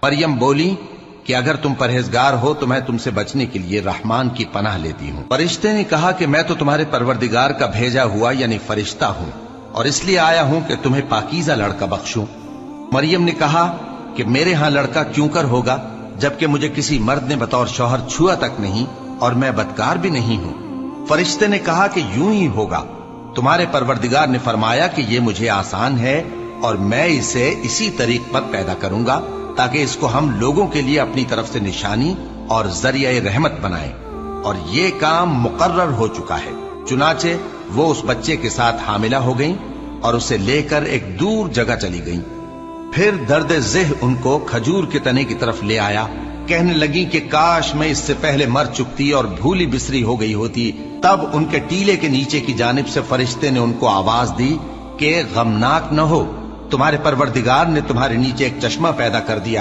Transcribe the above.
मरियम बोली कि अगर तुम परहेजगार हो तो मैं तुमसे बचने के लिए रहमान की पनाह लेती हूँ। फरिश्ते ने कहा कि मैं तो तुम्हारे परवरदिगार का भेजा हुआ यानी फरिश्ता हूँ और इसलिए आया हूँ कि तुम्हें पाकीज़ा लड़का बख्शूं। मरियम ने कहा कि मेरे यहाँ लड़का क्यों कर होगा, जबकि मुझे किसी मर्द ने बतौर शौहर छुआ तक नहीं और मैं बदकार भी नहीं हूँ। फरिश्ते ने कहा कि यूं ही होगा, तुम्हारे परवरदिगार ने फरमाया कि ये मुझे आसान है और मैं इसे इसी तरीक पर पैदा करूंगा ताकि इसको हम लोगों के लिए अपनी तरफ से निशानी और जरिया रहमत बनाएं। और ये काम मुकर्रर हो चुका है। चुनाचे वो उस बच्चे के साथ हामिला हो गईं और उसे लेकर एक दूर जगह चली गईं। फिर दर्द ज़ेह उनको खजूर के तने की तरफ ले आया। कहने लगी कि काश मैं इससे पहले मर चुकती और भूली बिसरी हो गई होती। तब उनके टीले के नीचे की जानिब से फरिश्ते ने उनको आवाज दी कि गमनाक न हो, तुम्हारे परवरदिगार ने तुम्हारे नीचे एक चश्मा पैदा कर दिया।